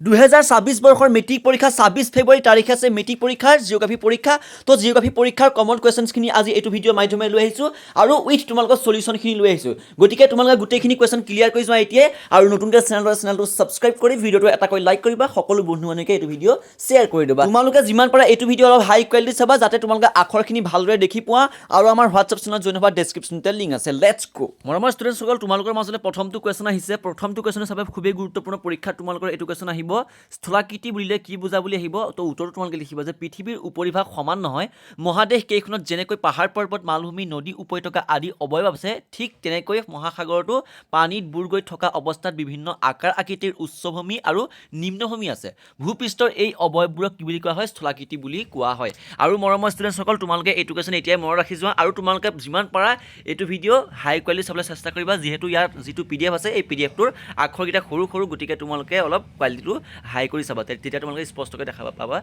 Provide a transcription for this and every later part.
2026 বৰ্ষৰ মেট্ৰিক পৰীক্ষা 26 ফেব্ৰুৱাৰী তাৰিখে আছে মেট্ৰিক পৰীক্ষাৰ জিঅ'গ্ৰাফী পৰীক্ষা তো জিঅ'গ্ৰাফী পৰীক্ষাৰ কমন কুৱেশ্যনছখিনি আজি এইটো ভিডিঅ'ৰ মাধ্যমেৰে লৈ আহিছোঁ আৰু উইথ তোমালোকৰ সলিউশ্যনখিনি লৈ আহিছোঁ গতিকে তোমালোকে গোটেইখিনি কুৱেশ্যন ক্লিয়াৰ কৰি যোৱা এতিয়াই আৰু নতুনকৈ চেনেলটো ছাবস্ক্ৰাইব কৰি ভিডিঅ'টো এটাকৈ লাইক কৰিবা সকলো বন্ধু বান্ধৱীকে এইটো ভিডিঅ' শ্বেয়াৰ কৰি দিবা তোমালোকে যিমান পাৰা এইটো ভিডিঅ' অলপ হাই কোৱালিটি চাবা যাতে তোমালোকে আখৰখিনি ভালদৰে দেখি পোৱা আৰু আমাৰ হোৱাটছআপ চেনেলত জইন হোৱা ডেছক্ৰিপশ্যনতে লিংক আছে লেটছ গো মৰমৰ ষ্টুডেণ্টসকল তোমালোকৰ মাজলৈ প্ৰথমটো কুৱেশ্যন আহিছে প্ৰথমটো কুৱেশ্যন হিচাপে খুবেই গুৰুত্বপূৰ্ণ পৰীক্ষাত তোমালোকৰ এইটো কুৱেশ্যন আহিব স্থলাকৃতি বুলিলে কি বুজা বুলি আহিব তো উত্তৰটো তোমালোকে লিখিবা যে পৃথিৱীৰ উপৰিভাগ সমান নহয় মহাদেশ কেইখনত যেনেকৈ পাহাৰ পৰ্বত মালভূমি নদী উপত্যকা আদি অৱয়ব আছে ঠিক তেনেকৈ মহাসাগৰতো পানীত বুৰ গৈ থকা অৱস্থাত বিভিন্ন আকাৰ আকৃতিৰ উচ্চভূমি আৰু নিম্নভূমি আছে ভূপৃষ্ঠৰ এই অৱয়ববোৰক কি বুলি কোৱা হয় স্থলাকৃতি বুলি কোৱা হয় আৰু মৰমৰ ষ্টুডেণ্টসকল তোমালোকে এইটো কুৱেশ্যন এতিয়াই মনত ৰাখি যোৱা আৰু তোমালোকে যিমান পাৰা এইটো ভিডিঅ' হাই কোৱালিটি চাবলৈ চেষ্টা কৰিবা যিহেতু ইয়াৰ যিটো PDF আছে এই PDFটোৰ আখৰকেইটা সৰু সৰু গতিকে তোমালোকে অলপ কোৱালিটিটো হাই কৰি চাবা তেতিয়া তোমালোকে স্পষ্টকৈ দেখা পাবা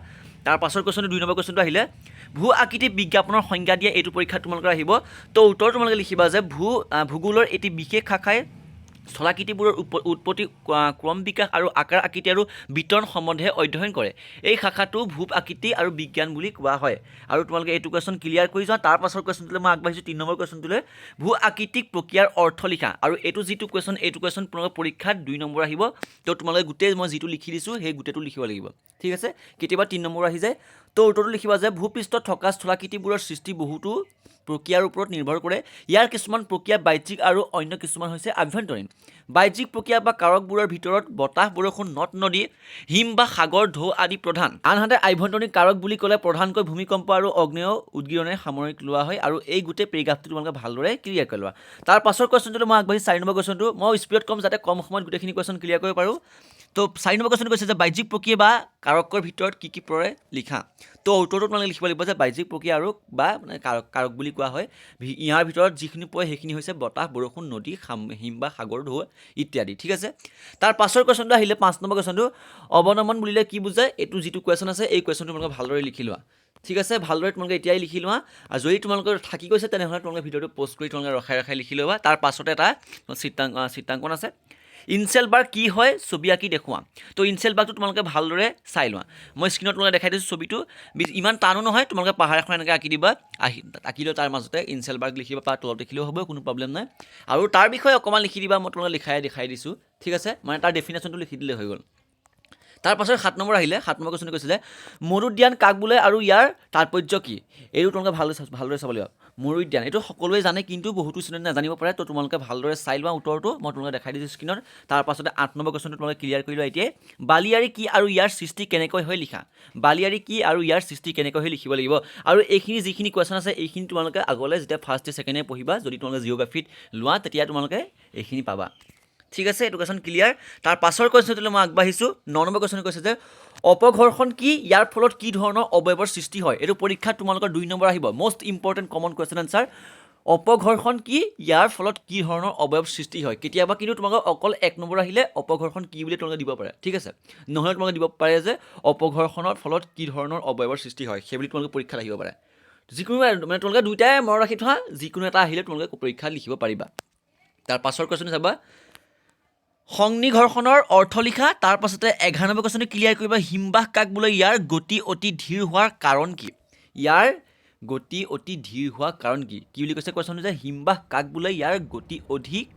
তাৰ পাছৰ কুৱেশ্যনটো 2 নম্বৰ কুৱেশ্যনটো আহিলে ভূ আকৃতি বিজ্ঞাপনৰ সংজ্ঞা দিয়া এইটো পৰীক্ষাত তোমালোকৰ আহিব তো উত্তৰ তোমালোকে লিখিবা যে ভূগোলৰ এটি বিশেষ শাখাই স্থলাকৃতিবোৰৰ উৎপত্তি ক্ৰম বিকাশ আৰু আকাৰ আকৃতি আৰু বিতৰণ সম্বন্ধে অধ্যয়ন কৰে এই শাখাটো ভূ আকৃতি আৰু বিজ্ঞান বুলি কোৱা হয় আৰু তোমালোকে এইটো কুৱেশ্যন ক্লিয়াৰ কৰি যোৱা তাৰ পাছৰ কুৱেশ্যনটোলৈ মই আগবাঢ়িছোঁ 3 নম্বৰ কুৱেশ্যনটোলৈ ভূ আকৃতিক প্ৰক্ৰিয়াৰ অৰ্থ লিখা আৰু এইটো যিটো কুৱেশ্যন এইটো কুৱেশ্যন তোমালোকৰ পৰীক্ষাত 2 নম্বৰ আহিব তো তোমালোকে গোটেই মই যিটো লিখি দিছোঁ সেই গোটেইটো লিখিব লাগিব ঠিক আছে কেতিয়াবা 3 নম্বৰ আহি যায় তো উত্তৰটো লিখিবা যে ভূপৃষ্ঠত থকা স্থলাকৃতিবোৰৰ সৃষ্টি বহুতো প্ৰক্ৰিয়াৰ ওপৰত নিৰ্ভৰ কৰে ইয়াৰ কিছুমান প্ৰক্ৰিয়া বাহ্যিক আৰু অন্য কিছুমান হৈছে আভ্যন্তৰীণ বাহ্যিক প্ৰক্ৰিয়া বা কাৰকবোৰৰ ভিতৰত বতাহ বৰষুণ নদ নদী হিম বা সাগৰ ঢৌ আদি প্ৰধান আনহাতে আভ্যন্তৰীণ কাৰক বুলি ক'লে প্ৰধানকৈ ভূমিকম্প আৰু অগ্নেয় উদগিৰণে সামৰিক লোৱা হয় আৰু এই গোটেই পেৰেগ্ৰাফটো তোমালোকে ভালদৰে ক্লিয়াৰ কৰি লোৱা তাৰ পাছৰ কুৱেশ্যনটো মই আগবাঢ়ি 4 নম্বৰ কুৱেশ্যনটো মই স্পীডত কম যাতে কম সময়ত গোটেইখিনি কুৱেশ্যন ক্লিয়াৰ কৰিব পাৰোঁ তো 4 নম্বৰ কুৱেশ্যনটো কৈছে যে বাহ্যিক প্ৰক্ৰিয়া বা কাৰকৰ ভিতৰত কি পৰে লিখা তো উত্তৰটো তোমালোকে লিখিব লাগিব যে বাহ্যিক প্ৰক্ৰিয়া আৰু বা মানে কাৰক বুলি কোৱা হয় ইয়াৰ ভিতৰত যিখিনি পৰে সেইখিনি হৈছে বতাহ বৰষুণ নদী হিম বা সাগৰ ঢৌ ইত্যাদি ঠিক আছে তাৰ পাছৰ কুৱেশ্যনটো আহিলে 5 নম্বৰ কুৱেশ্যনটো অৱনমন বুলিলে কি বুজায় এইটো যিটো কুৱেশ্যন আছে এই কুৱেশ্যনটো তোমালোকে ভালদৰে লিখি লোৱা ঠিক আছে ভালদৰে তোমালোকে এতিয়াই লিখি লোৱা আৰু যদি তোমালোকৰ থাকি গৈছে তেনেহ'লে তোমালোকে ভিডিঅ'টো প'ষ্ট কৰি তোমালোকে ৰখাই লিখি ল'বা তাৰ পাছতে এটা চিত্ৰাংকন আছে ইনচেল বাৰ কি হয় ছবি আঁকি দেখুওৱা তো ইনচেল বাৰটো তোমালোকে ভালদৰে চাই লোৱা মই স্ক্ৰীণত তোমালোকে দেখাই দিছোঁ ছবিটো ইমান টানো নহয় তোমালোকে পাহাৰ এখন এনেকৈ আঁকি দিবা আঁকিলেও তাৰ মাজতে ইনচেল বাৰ লিখিবা বা তলত লিখিলেও হ'ব কোনো প্ৰব্লেম নাই আৰু তাৰ বিষয়ে অকণমান লিখি দিবা মই তোমালোকে দেখাই দিছোঁ ঠিক আছে মানে তাৰ ডেফিনেশ্যনটো লিখি দিলে হৈ গ'ল তাৰ পাছত 7 নম্বৰ আহিলে 7 নম্বৰ কুৱেশ্যন কৈছিলে মৰুদ্যান কাক বোলে আৰু ইয়াৰ তাৎপৰ্য কি এইটো তোমালোকে ভালদৰে চাব লাগিব মৰুদ্যান এইটো সকলোৱে জানে কিন্তু বহুতো ষ্টুডেণ্ট নাজানিব পাৰে তো তোমালোকে ভালদৰে চাই লোৱা উত্তৰটো মই তোমালোকে দেখাই দিছোঁ স্ক্ৰীণত তাৰ পাছতে 8 নম্বৰ কুৱেশ্যনটো তোমালোকে ক্লিয়াৰ কৰি লোৱা এতিয়াই বালিয়াৰী কি আৰু ইয়াৰ সৃষ্টি কেনেকৈ হয় লিখা বালিয়াৰী কি আৰু ইয়াৰ সৃষ্টি কেনেকৈ হয় লিখিব লাগিব আৰু এইখিনি যিখিনি কুৱেশ্যন আছে এইখিনি তোমালোকে আগলৈ যেতিয়া ফাৰ্ষ্ট ইয়েৰ ছেকেণ্ড ইয়েৰ পঢ়িবা যদি তোমালোকে জিঅ'গ্ৰাফীত লোৱা তেতিয়া তোমালোকে এইখিনি পাবা ঠিক আছে এইটো কুৱেশ্যন ক্লিয়াৰ তাৰ পাছৰ কুৱেশ্যনটোলৈ মই আগবাঢ়িছোঁ 9 নম্বৰ কুৱেশ্যন কৈছে যে অপঘৰ্ষণ কি ইয়াৰ ফলত কি ধৰণৰ অৱয়ৱৰ সৃষ্টি হয় এইটো পৰীক্ষাত তোমালোকৰ 2 নম্বৰ আহিব most important common question answer অপঘৰ্ষণ কি ইয়াৰ ফলত কি ধৰণৰ অৱয়ৱ সৃষ্টি হয় কেতিয়াবা কিন্তু তোমালোকৰ অকল 1 নম্বৰ আহিলে অপঘৰ্ষণ কি বুলি তোমালোকে দিব পাৰে ঠিক আছে নহ'লে তোমালোকে দিব পাৰে যে অপঘৰ্ষণৰ ফলত কি ধৰণৰ অৱয়ৱৰ সৃষ্টি হয় সেই বুলি তোমালোকে পৰীক্ষাত আহিব পাৰে যিকোনো মানে তোমালোকে দুইটাই মনত ৰাখি থোৱা যিকোনো এটা আহিলে তোমালোকে পৰীক্ষাত লিখিব পাৰিবা তাৰ পাছৰ কুৱেশ্যন চাবা সংনিঘৰ্ষণৰ অৰ্থ লিখা তাৰ পাছতে 11 নম্বৰ কুৱেশ্যনটো ক্লিয়াৰ কৰিবা হিমবাহ কাক বোলে ইয়াৰ গতি অতি ধীৰ হোৱাৰ কাৰণ কি ইয়াৰ গতি অতি ধীৰ হোৱাৰ কাৰণ কি বুলি কৈছে কুৱেশ্যনটো যে হিমবাহ কাক বোলে ইয়াৰ গতি অধিক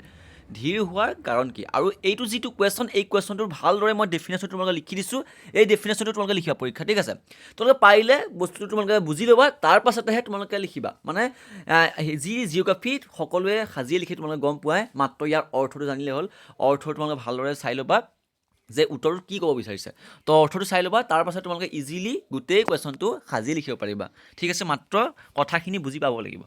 ধীৰ হোৱাৰ কাৰণ কি আৰু এইটো যিটো কুৱেশ্যন এই কুৱেশ্যনটোৰ ভালদৰে মই ডেফিনেশ্যনটো তোমালোকে লিখি দিছোঁ এই ডেফিনেশ্যনটো তোমালোকে লিখিবা পৰীক্ষা ঠিক আছে তোমালোকে পাৰিলে বস্তুটো তোমালোকে বুজি ল'বা তাৰ পাছতেহে তোমালোকে লিখিবা মানে যি জিঅ'গ্ৰাফীত সকলোৱে সাজিয়ে লিখি তোমালোকে গম পোৱাই মাত্ৰ ইয়াৰ অৰ্থটো জানিলে হ'ল অৰ্থটো তোমালোকে ভালদৰে চাই ল'বা যে উত্তৰটো কি ক'ব বিচাৰিছে তো অৰ্থটো চাই ল'বা তাৰ পাছত তোমালোকে ইজিলি গোটেই কুৱেশ্যনটো সাজি লিখিব পাৰিবা ঠিক আছে মাত্ৰ কথাখিনি বুজি পাব লাগিব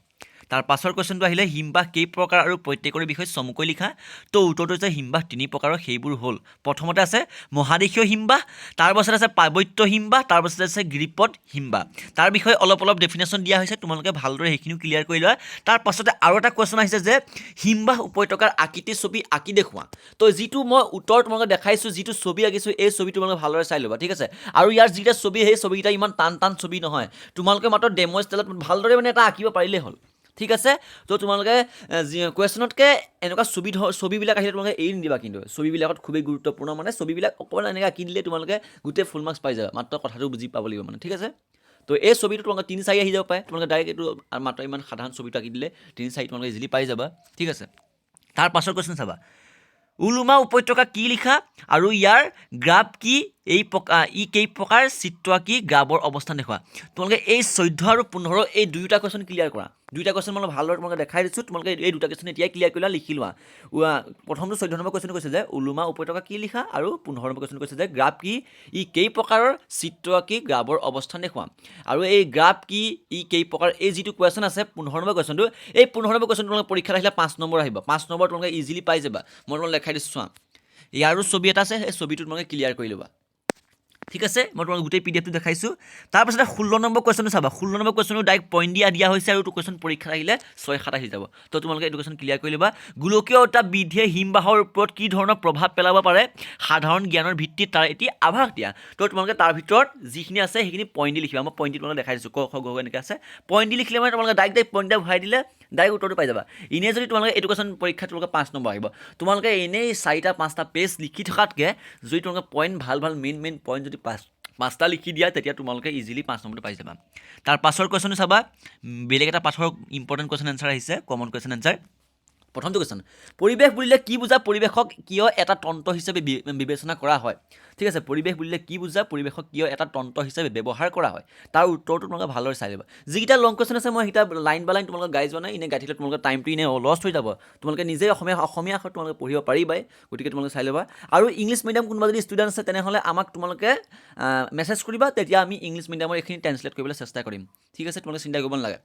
তাৰ পাছৰ কুৱেশ্যনটো আহিলে হিমবাহ কেই প্ৰকাৰ আৰু প্ৰত্যেকৰে বিষয়ে চমুকৈ লিখা তো উত্তৰটো হৈছে হিমবাহ 3 প্ৰকাৰৰ সেইবোৰ হ'ল প্ৰথমতে আছে মহাদেশীয় হিমবাহ তাৰ পাছত আছে পাৰ্বত্য হিমবাহ তাৰ পাছত আছে গিৰিপথ হিমবাহ তাৰ বিষয়ে অলপ ডেফিনেশ্যন দিয়া হৈছে তোমালোকে ভালদৰে সেইখিনিও ক্লিয়াৰ কৰি লোৱা তাৰ পাছতে আৰু এটা কুৱেশ্যন আহিছে যে হিমবাহ উপত্যকাৰ আকৃতিৰ ছবি আঁকি দেখুওৱা তো যিটো মই উত্তৰ তোমালোকে দেখাইছোঁ যিটো ছবি আঁকিছোঁ এই ছবিটো তোমালোকে ভালদৰে চাই ল'বা ঠিক আছে আৰু ইয়াৰ যিটা ছবি সেই ছবিকেইটা ইমান টান ছবি নহয় তোমালোকে মাত্ৰ ডেমো ষ্টাইলত ভালদৰে মানে এটা আঁকিব পাৰিলেই হ'ল ঠিক আছে তো তোমালোকে কুৱেশ্যনতকৈ এনেকুৱা ছবিবিলাক আহিলে তোমালোকে এৰি নিদিবা কিন্তু ছবিবিলাকত খুবেই গুৰুত্বপূৰ্ণ মানে ছবিবিলাক অকণমান এনেকৈ আঁকি দিলে তোমালোকে গোটেই ফুল মাৰ্কছ পাই যাবা মাত্ৰ কথাটো বুজি পাব লাগিব মানে ঠিক আছে তো এই ছবিটো তোমালোকে 3-4 আহি যাব পাৰে তোমালোকে ডাইৰেক্ট এইটো মাত্ৰ ইমান সাধাৰণ ছবিটো আঁকি দিলে 3-4 তোমালোকে ইজিলি পাই যাবা ঠিক আছে তাৰ পাছৰ কুৱেশ্যন চাবা উলুমা উপত্যকা কি লিখা আৰু ইয়াৰ গ্ৰাফ কি ই কেই প্ৰকাৰ চিত্ৰ আঁকি গ্ৰাফৰ অৱস্থান দেখুওৱা তোমালোকে এই 14 আৰু 15 এই দুয়োটা কুৱেশ্যন ক্লিয়াৰ কৰা দুইটা কুৱেশ্যন মই ভালদৰে তোমালোকে দেখাই দিছোঁ তোমালোকে এই দুটা কুৱেশ্যন এতিয়াই ক্লিয়াৰ কৰিলা লিখি লোৱা প্ৰথমটো 14 নম্বৰ কুৱেশ্যন কৈছে যে উলুমা উপত্যকা কি লিখা আৰু 15 নম্বৰ কুৱেশ্যন কৈছে যে গ্ৰাফ কি ই কেই প্ৰকাৰৰ চিত্ৰ আঁকি গ্ৰাফৰ অৱস্থান দেখুওৱা আৰু এই গ্ৰাফ কি ই কেই প্ৰকাৰ এই যিটো কুৱেশ্যন আছে 15 নম্বৰ কুৱেশ্যনটো এই 15 নম্বৰ কুৱেশ্যন তোমালোকে পৰীক্ষাত আহিলে 5 নম্বৰ আহিব 5 নম্বৰ তোমালোকে ইজিলি পাই যাবা মই তোমালোকে দেখাই দিছোঁ চোৱা ইয়াৰো ছবি এটা আছে সেই ছবিটো তোমালোকে ক্লিয়াৰ কৰি ল'বা ঠিক আছে মই তোমালোক গোটেই পিডিএফটো দেখাইছোঁ তাৰপাছতে 16 নম্বৰ কুৱেশ্যনটো চাবা 16 নম্বৰ কুৱেশ্যনটো ডাইৰেক্ট পইণ্ট দিয়া হৈছে আৰু এইটো কুৱেশ্যন পৰীক্ষাত আহিলে 6-7 আহি যাব তো তোমালোকে এইটো কুৱেশ্যন ক্লিয়াৰ কৰি ল'বা গোলকীয় উত্তাপ বৃদ্ধিয়ে হিমবাহৰ ওপৰত কি ধৰণৰ প্ৰভাৱ পেলাব পাৰে সাধাৰণ জ্ঞানৰ ভিত্তিত তাৰ এটি আভাস দিয়া তো তোমালোকে তাৰ ভিতৰত যিখিনি আছে সেইখিনি পইণ্ট দি লিখিবা মই পইণ্ট দি তোমালোকে দেখাই দিছোঁ ক খ গ এনেকৈ আছে পইণ্ট দি লিখিলে মানে তোমালোকে ডাইৰেক্ট পইণ্ট এটা ভৰাই দিলে ডাইৰেক্ট উত্তৰটো পাই যাবা এনেই যদি তোমালোকে এইটো কুৱেশ্যন পৰীক্ষাত তোমালোকে 5 নম্বৰ আহিব তোমালোকে এনেই 4-5টা পেজ লিখি থকাতকৈ যদি তোমালোকে পইণ্ট ভাল মেইন পইণ্ট যদি 5টা লিখি দিয়া তেতিয়া তোমালোকে ইজিলি 5 নম্বৰটো পাই যাবা তাৰ পাছৰ কুৱেশ্যনটো চাবা বেলেগ এটা পাছৰ ইম্পৰ্টেণ্ট কুৱেশ্যন এনচাৰ আহিছে কমন কুৱেশ্যন এনচাৰ প্ৰথমটো কুৱেশ্যন পৰিৱেশ বুলিলে কি বুজা পৰিৱেশক কিয় এটা তন্ত্ৰ হিচাপে বিবেচনা কৰা হয় ঠিক আছে পৰিৱেশ বুলিলে কি বুজা পৰিৱেশক কিয় এটা তন্ত্ৰ হিচাপে ব্যৱহাৰ কৰা হয় তাৰ উত্তৰটো তোমালোকে ভালদৰে চাই ল'বা যিকেইটা লং কুৱেশ্যন আছে মই সেইটা লাইন বাই লাইন তোমালোকে গাই যোৱা নাই এনেই গাই থাকিলে তোমালোকৰ টাইমটো এনেই লষ্ট হৈ যাব তোমালোকে নিজেই অসমীয়া আখৰ তোমালোকে পঢ়িব পাৰিবাই গতিকে তোমালোকে চাই ল'বা আৰু ইংলিছ মিডিয়াম কোনোবা যদি ষ্টুডেণ্ট আছে তেনেহ'লে আমাক তোমালোকে মেছেজ কৰিবা তেতিয়া আমি ইংলিছ মিডিয়ামৰ এইখিনি ট্ৰেঞ্চলেট কৰিবলৈ চেষ্টা কৰিম ঠিক আছে তোমালোকে চিন্তা কৰিব নালাগে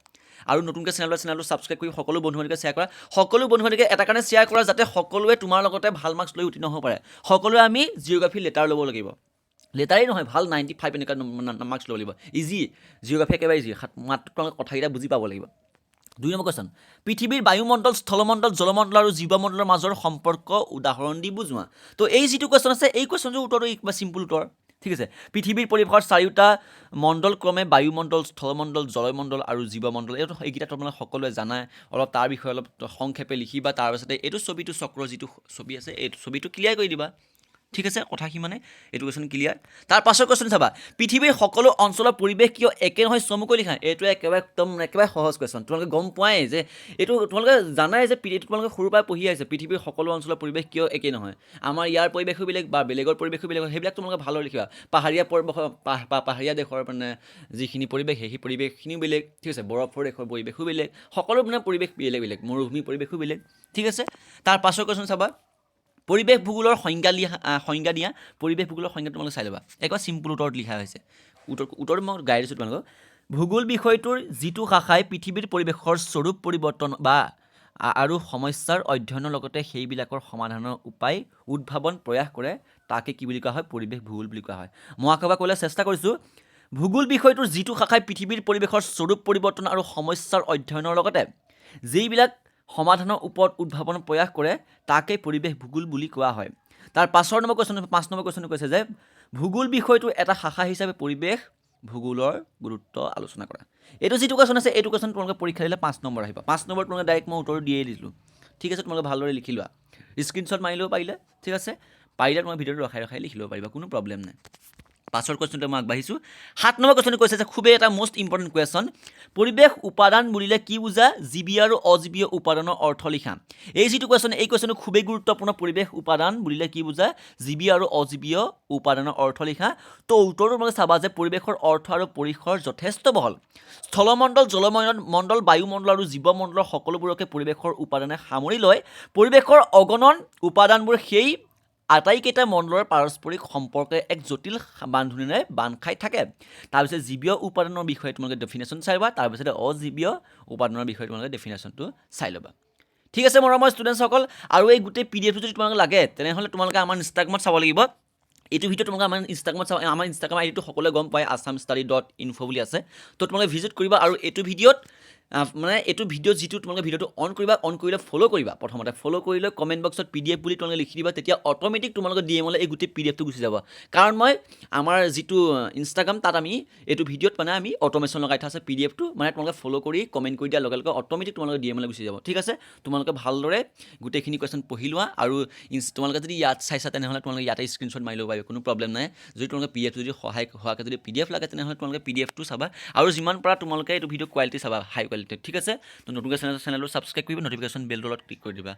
আৰু নতুনকৈ চেনেলটো ছাবস্ক্ৰাইব কৰি সকলো বন্ধু-বান্ধৱীকে শ্বেয়াৰ কৰা সকলো বন্ধু-বান্ধৱীকে এটা কাৰণে শ্বেয়াৰ কৰা যাতে সকলোৱে তোমাৰ লগতে ভাল মাৰ্কছ লৈ উত্তীৰ্ণ হ'ব পাৰে সকলোৱে আমি জিঅ'গ্ৰাফী লেটাৰ ল'ব লাগিব লেটাৰেই নহয় ভাল 95 এনেকুৱা মাৰ্কছ ল'ব লাগিব ইজি জিঅ'গ্ৰাফী একেবাৰে ইজি মাত্ৰ তোমালোকে কথাকেইটা বুজি পাব লাগিব 2 নম্বৰ কুৱেশ্যন পৃথিৱীৰ বায়ুমণ্ডল স্থলমণ্ডল জলমণ্ডল আৰু জীৱমণ্ডলৰ মাজৰ সম্পৰ্ক উদাহৰণ দি বুজোৱা তো এই যিটো কুৱেশ্যন আছে এই কুৱেশ্যনটোৰ উত্তৰটো কিবা চিম্পুল উত্তৰ ঠিক আছে পৃথিৱীৰ পৰিৱেশৰ 4টা মণ্ডল ক্ৰমে বায়ুমণ্ডল স্থলমণ্ডল জলমণ্ডল আৰু জীৱমণ্ডল এইকেইটা তোমালোকে সকলোৱে জানাই অলপ তাৰ বিষয়ে অলপ সংক্ষেপে লিখিবা তাৰপাছতে এইটো ছবিটো চক্ৰৰ যিটো ছবি আছে এই ছবিটো ক্লিয়াৰ কৰি দিবা ঠিক আছে কথাখিনি মানে এইটো কুৱেশ্যন ক্লিয়াৰ তাৰ পাছৰ কুৱেশ্যন চাবা পৃথিৱীৰ সকলো অঞ্চলৰ পৰিৱেশ কিয় একে নহয় চমুকৈ লিখা এইটো একেবাৰে সহজ কুৱেশ্যন তোমালোকে গম পোৱাই যে এইটো তোমালোকে জানাই যে এইটো তোমালোকে সৰুৰ পৰাই পঢ়ি আহিছে পৃথিৱীৰ সকলো অঞ্চলৰ পৰিৱেশ কিয় একে নহয় আমাৰ ইয়াৰ পৰিৱেশো বেলেগ বা বেলেগৰ পৰিৱেশো বেলেগ সেইবিলাক তোমালোকে ভালদৰে লিখিবা পাহাৰীয়া দেশৰ মানে যিখিনি পৰিৱেশ সেই পৰিৱেশখিনিও বেলেগ ঠিক আছে বৰফৰ দেশৰ পৰিৱেশো বেলেগ সকলো মানে পৰিৱেশ বেলেগ মৰুভূমিৰ পৰিৱেশো বেলেগ ঠিক আছে তাৰ পাছৰ কুৱেশ্যন চাবা পৰিৱেশ ভূগোলৰ সংজ্ঞা দিয়া পৰিৱেশ ভূগোলৰ সংজ্ঞা তোমালোকে চাই ল'বা একবাৰ চিম্পুল উত্তৰত লিখা হৈছে উত্তৰটো মই গাই দিছোঁ তোমালোকক ভূগোল বিষয়টোৰ যিটো শাখাই পৃথিৱীৰ পৰিৱেশৰ স্বৰূপ পৰিৱৰ্তন বা আৰু সমস্যাৰ অধ্যয়নৰ লগতে সেইবিলাকৰ সমাধানৰ উপায় উদ্ভাৱন প্ৰয়াস কৰে তাকে কি বুলি কোৱা হয় পৰিৱেশ ভূগোল বুলি কোৱা হয় মই আকৌ ক'বলৈ চেষ্টা কৰিছোঁ ভূগোল বিষয়টোৰ যিটো শাখাই পৃথিৱীৰ পৰিৱেশৰ স্বৰূপ পৰিৱৰ্তন আৰু সমস্যাৰ অধ্যয়নৰ লগতে যিবিলাক সমাধানৰ ওপৰত উদ্ভাৱন প্ৰয়াস কৰে তাকে পৰিৱেশ ভূগোল বুলি কোৱা হয় তাৰ 5 নম্বৰ কুৱেশ্যন কৈছে যে ভূগোল বিষয়টো এটা শাখা হিচাপে পৰিৱেশ ভূগোলৰ গুৰুত্ব আলোচনা কৰা এইটো যিটো কুৱেশ্যন আছে এইটো কুৱেশ্যন তোমালোকে পৰীক্ষা দিলে 5 নম্বৰ আহিব 5 নম্বৰ তোমালোকে ডাইৰেক্ট মই উত্তৰ দিয়েই দিছিলোঁ ঠিক আছে তোমালোকে ভালদৰে লিখি লোৱা স্ক্ৰীনশ্বট মাৰি ল'ব পাৰিলে ঠিক আছে পাৰিলে তোমাক ভিডিঅ'টো ৰখাই লিখি ল'ব পাৰিবা কোনো প্ৰব্লেম নাই পাছৰ কুৱেশ্যনটো মই আগবাঢ়িছোঁ 7 নম্বৰ কুৱেশ্যনটো কৈছে যে খুবেই এটা মষ্ট ইম্পৰ্টেণ্ট কুৱেশ্যন পৰিৱেশ উপাদান বুলিলে কি বুজা জীৱীয় আৰু অজীৱীয় উপাদানৰ অৰ্থ লিখা এই যিটো কুৱেশ্যন এই কুৱেশ্যনটো খুবেই গুৰুত্বপূৰ্ণ পৰিৱেশ উপাদান বুলিলে কি বুজা জীৱীয় আৰু অজীৱীয় উপাদানৰ অৰ্থ লিখা তো উত্তৰটো তোমালোকে চাবা যে পৰিৱেশৰ অৰ্থ আৰু পৰিসৰ যথেষ্ট বহল স্থলমণ্ডল জলমণ্ডল বায়ুমণ্ডল আৰু জীৱমণ্ডলৰ সকলোবোৰকে পৰিৱেশৰ উপাদানে সামৰি লয় পৰিৱেশৰ অগণন উপাদানবোৰ সেই আটাইকেইটা মণ্ডলৰ পাৰস্পৰিক সম্পৰ্কে এক জটিল বান্ধোনেৰে বান্ধ খাই থাকে তাৰপিছত জীৱীয় উপাদানৰ বিষয়ে তোমালোকে ডেফিনেশ্যন চাই ল'বা তাৰপিছতে অজীৱীয় উপাদানৰ বিষয়ে তোমালোকে ডেফিনেশ্যনটো চাই ল'বা ঠিক আছে মৰমৰ ষ্টুডেণ্টসকল আৰু এই গোটেই পিডিএফটো যদি তোমালোকে লাগে তেনেহ'লে তোমালোকে আমাৰ ইনষ্টাগ্ৰামত চাব লাগিব এইটো ভিডিঅ' তোমালোকে আমাৰ ইনষ্টাগ্ৰাম আইডিটো সকলোৱে গম পায় assam study.info বুলি আছে তো তোমালোকে ভিজিট কৰিবা আৰু এইটো ভিডিঅ'ত মানে এইটো ভিডিঅ' যিটো তোমালোকে ভিডিঅ'টো অন কৰিবা, অন কৰিলে ফ'ল' কৰিবা, প্ৰথমতে ফ'ল' কৰিলে কমেণ্ট বক্সত PDF বুলি তোমালোকে লিখি দিবা, তেতিয়া অট'মেটিক তোমালোকৰ DMলৈ এই গোটেই PDFটো গুচি যাব। কাৰণ মই আমাৰ যিটো ইনষ্টাগ্ৰাম তাত আমি এইটো ভিডিঅ'ত মানে আমি অট'মেশ্যন লগাই থোৱা আছে PDFটো, মানে তোমালোকে ফ'ল' কৰি কমেণ্ট কৰি দিয়াৰ লগে লগে অট'মেটিক তোমালোকে DMলৈ গুচি যাব। ঠিক আছে, তোমালোকে ভালদৰে গোটেইখিনি কুৱেশ্যন পঢ়ি লোৱা, আৰু তোমালোকে যদি ইয়াত চাইছা তেনেহ'লে তোমালোকে ইয়াতে স্ক্ৰীণশ্বট মাৰি ল'ব পাৰিবা, কোনো প্ৰব্লেম নাই। যদি তোমালোকে PDF যদি সহায় হোৱাকৈ যদি PDF লাগে তেনেহ'লে তোমালোকে PDFটো চাবা, আৰু যিমান পাৰা তোমালোকে এইটো ভিডিঅ' কোৱালিটি চাবা, হাই কোৱালিটি। ঠিক আছে, তো নতুনকৈ চেনেলটো ছাবস্ক্ৰাইব কৰিবা, নটিফিকেশ্যন বেলটো অলপ ক্লিক কৰি দিবা।